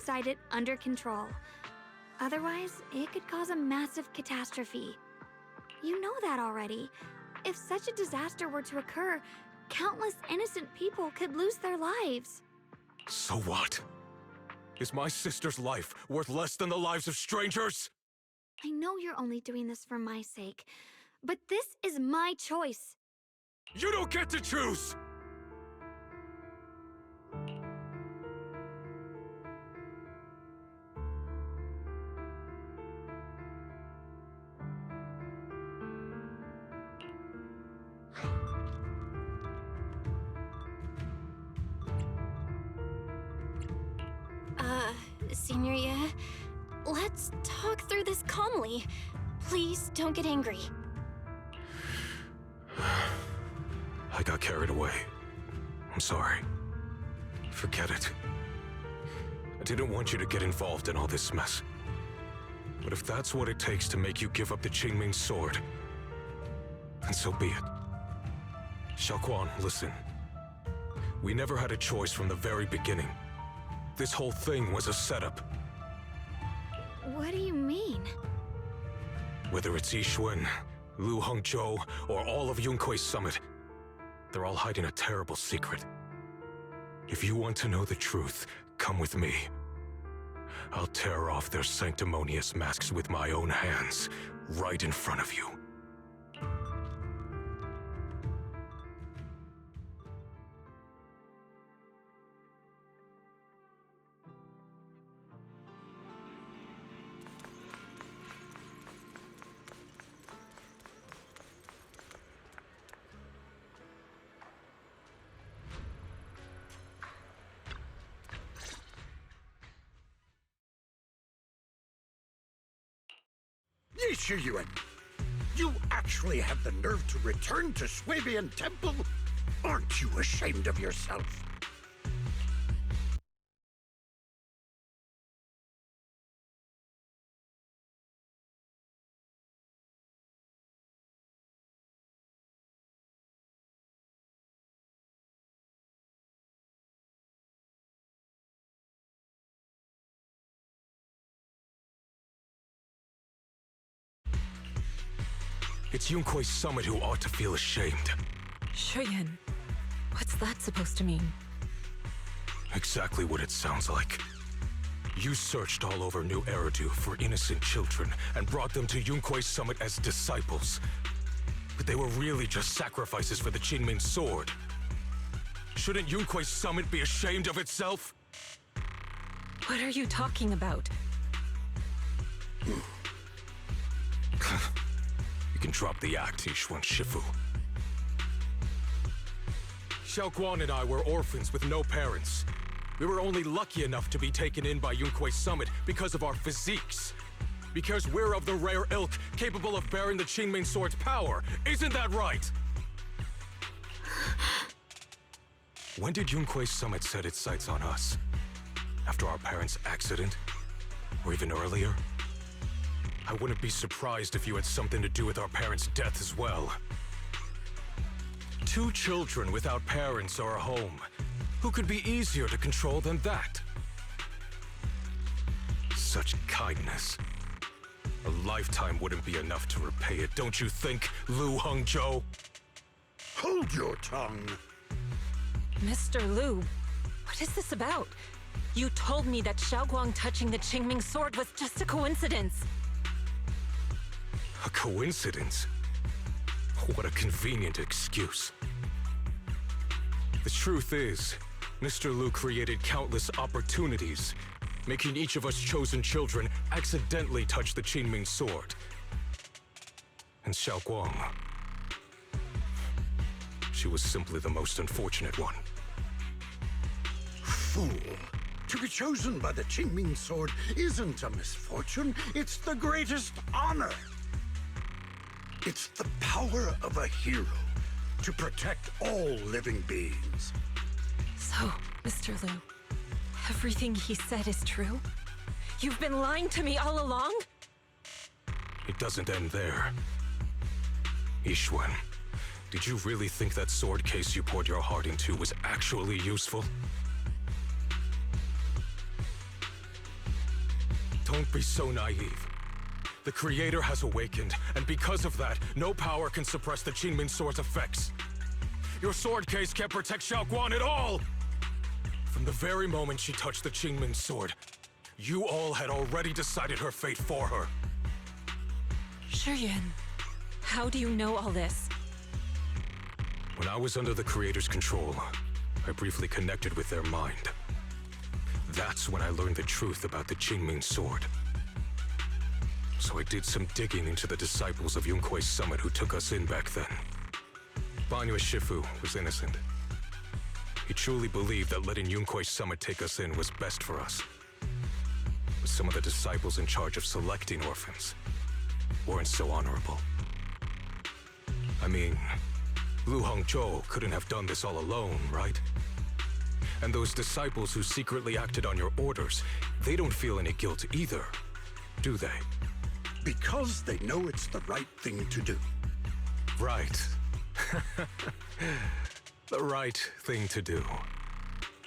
inside it under control. Otherwise, it could cause a massive catastrophe. You know that already. If such a disaster were to occur, countless innocent people could lose their lives. So what? Is my sister's life worth less than the lives of strangers? I know you're only doing this for my sake, but this is my choice. You don't get to choose! Signoria, let's talk through this calmly. Please don't get angry. I got carried away. I'm sorry. Forget it. I didn't want you to get involved in all this mess. But if that's what it takes to make you give up the Qingming sword, then so be it. Xiaoguang, listen. We never had a choice from the very beginning. This whole thing was a setup. What do you mean? Whether it's Yixuan, Lu Hongzhou, or all of Yunkui's summit, they're all hiding a terrible secret. If you want to know the truth, come with me. I'll tear off their sanctimonious masks with my own hands, right in front of you. Yixuan, you actually have the nerve to return to Swabian Temple? Aren't you ashamed of yourself? It's Yunkui's summit who ought to feel ashamed. Shuyan, what's that supposed to mean? Exactly what it sounds like. You searched all over New Eridu for innocent children and brought them to Yunkui's summit as disciples. But they were really just sacrifices for the Qingming sword. Shouldn't Yunkui's summit be ashamed of itself? What are you talking about? You can drop the act, Yixuan Shifu. Xiaoguang and I were orphans with no parents. We were only lucky enough to be taken in by Yunkui's summit because of our physiques. Because we're of the rare ilk capable of bearing the Qingming sword's power. Isn't that right? When did Yunkui's summit set its sights on us? After our parents' accident? Or even earlier? I wouldn't be surprised if you had something to do with our parents' death as well. 2 children without parents or a home. Who could be easier to control than that? Such kindness. A lifetime wouldn't be enough to repay it, don't you think, Lu Hongzhou? Hold your tongue. Mr. Lu, what is this about? You told me that Xiaoguang touching the Qingming sword was just a coincidence. A coincidence? What a convenient excuse. The truth is, Mr. Lu created countless opportunities, making each of us chosen children accidentally touch the Qingming sword. And Xiaoguang, she was simply the most unfortunate one. Fool. To be chosen by the Qingming sword isn't a misfortune, it's the greatest honor. It's the power of a hero to protect all living beings. So, Mr. Lu, everything he said is true? You've been lying to me all along? It doesn't end there. Yixuan, did you really think that sword case you poured your heart into was actually useful? Don't be so naive. The Creator has awakened, and because of that, no power can suppress the Qingming Sword's effects. Your sword case can't protect Xiaoguang at all! From the very moment she touched the Qingming Sword, you all had already decided her fate for her. Shuyuan, how do you know all this? When I was under the Creator's control, I briefly connected with their mind. That's when I learned the truth about the Qingming Sword. So I did some digging into the disciples of Yunkui's summit who took us in back then. Banyue Shifu was innocent. He truly believed that letting Yunkui's summit take us in was best for us. But some of the disciples in charge of selecting orphans weren't so honorable. I mean, Lu Hongzhou couldn't have done this all alone, right? And those disciples who secretly acted on your orders, they don't feel any guilt either, do they? Because they know it's the right thing to do. Right. The right thing to do.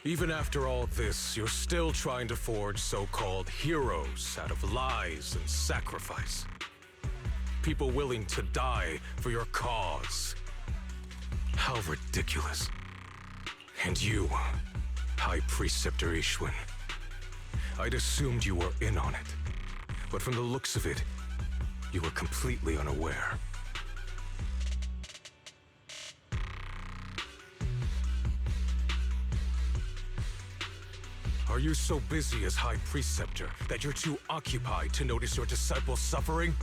Even after all this, you're still trying to forge so-called heroes out of lies and sacrifice. People willing to die for your cause. How ridiculous. And you, High Preceptor Ishun. I'd assumed you were in on it. But from the looks of it, you were completely unaware. Are you so busy as High Preceptor that you're too occupied to notice your disciples suffering?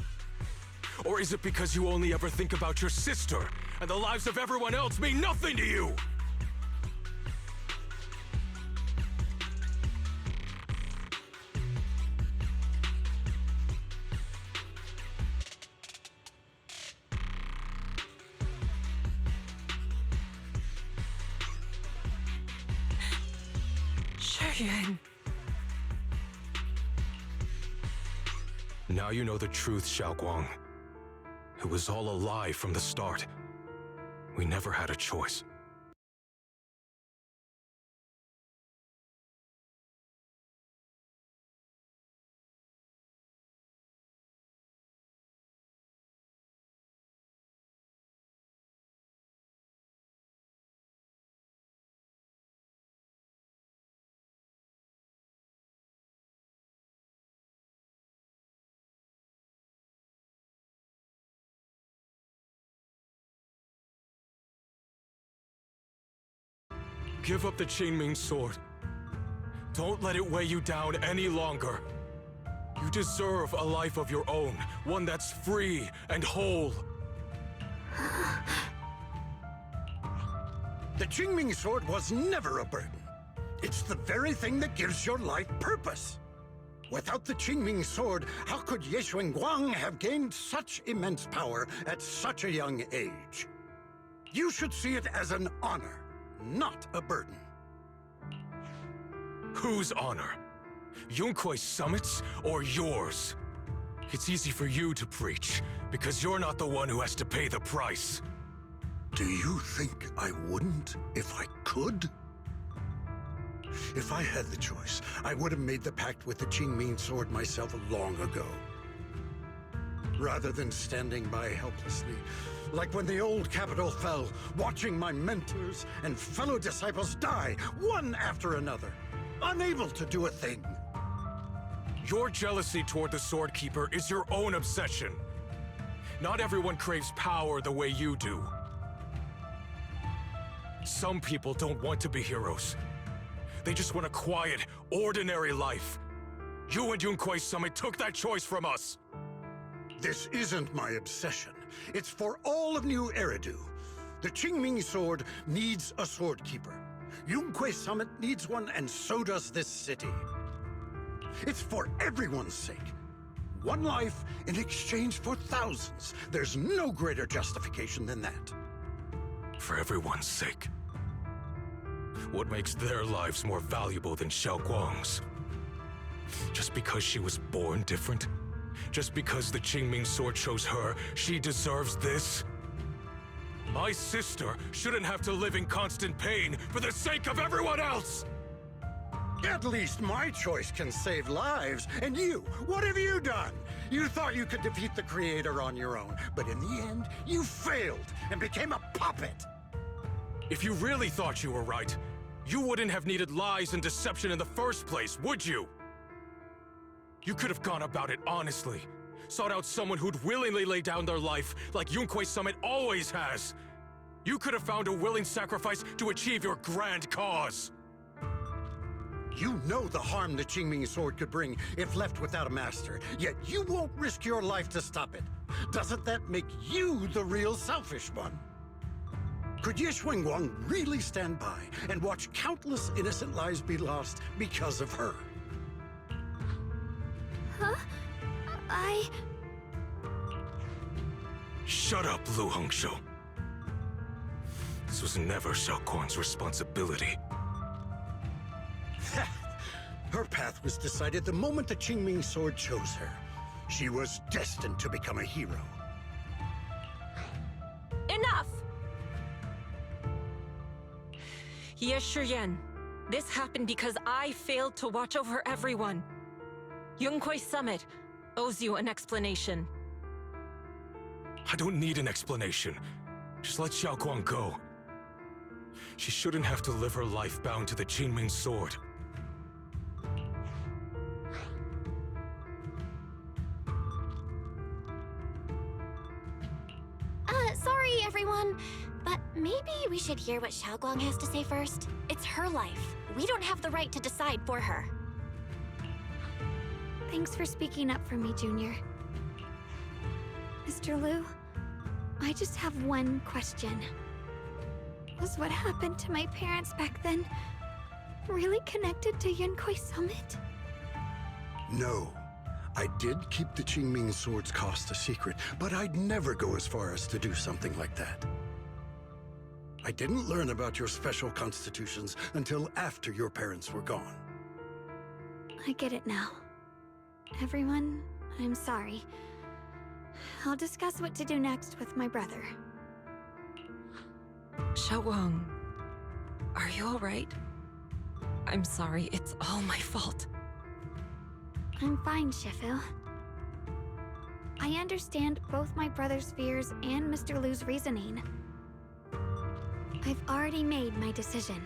Or is it because you only ever think about your sister, and the lives of everyone else mean nothing to you? Shuyuan. Now you know the truth, Xiaoguang. It was all a lie from the start. We never had a choice. Give up the Qingming Sword. Don't let it weigh you down any longer. You deserve a life of your own, one that's free and whole. The Qingming Sword was never a burden. It's the very thing that gives your life purpose. Without the Qingming Sword, how could Ye Guang have gained such immense power at such a young age? You should see it as an honor, not a burden. Whose honor? Yunkui's summit's or yours? It's easy for you to preach, because you're not the one who has to pay the price. Do you think I wouldn't if I could? If I had the choice, I would have made the pact with the Qingming Sword myself long ago. Rather than standing by helplessly, like when the old capital fell, watching my mentors and fellow disciples die, one after another, unable to do a thing. Your jealousy toward the Sword Keeper is your own obsession. Not everyone craves power the way you do. Some people don't want to be heroes. They just want a quiet, ordinary life. You and Yunkui's summit took that choice from us. This isn't my obsession. It's for all of New Eridu. The Qingming Sword needs a Sword Keeper. Yunkui's summit needs one, and so does this city. It's for everyone's sake. One life in exchange for thousands. There's no greater justification than that. For everyone's sake. What makes their lives more valuable than Xiaoguang's? Just because she was born different? Just because the Qingming Sword chose her, she deserves this? My sister shouldn't have to live in constant pain for the sake of everyone else! At least my choice can save lives. And you, what have you done? You thought you could defeat the Creator on your own, but in the end, you failed and became a puppet. If you really thought you were right, you wouldn't have needed lies and deception in the first place, would you? You could have gone about it honestly. Sought out someone who'd willingly lay down their life, like Yunquei Summit always has. You could have found a willing sacrifice to achieve your grand cause. You know the harm the Qingming sword could bring if left without a master, yet you won't risk your life to stop it. Doesn't that make you the real selfish one? Could Ye Guang really stand by and watch countless innocent lives be lost because of her? Huh? Shut up, Lu Hongshou. This was never Xiao Guang's responsibility. Her path was decided the moment the Qingming sword chose her. She was destined to become a hero. Enough! Ye Shiyan, this happened because I failed to watch over everyone. Yunquei Summit owes you an explanation. I don't need an explanation. Just let Xiao Guang go. She shouldn't have to live her life bound to the Qingming sword. Sorry, everyone. But maybe we should hear what Xiaoguang has to say first. It's her life. We don't have the right to decide for her. Thanks for speaking up for me, Junior. Mr. Liu, I just have one question. Was what happened to my parents back then really connected to Yunquei Summit? No. I did keep the Qingming sword's cost a secret, but I'd never go as far as to do something like that. I didn't learn about your special constitutions until after your parents were gone. I get it now. Everyone, I'm sorry. I'll discuss what to do next with my brother. Xiaoguang, are you alright? I'm sorry, it's all my fault. I'm fine, Shifu. I understand both my brother's fears and Mr. Liu's reasoning. I've already made my decision.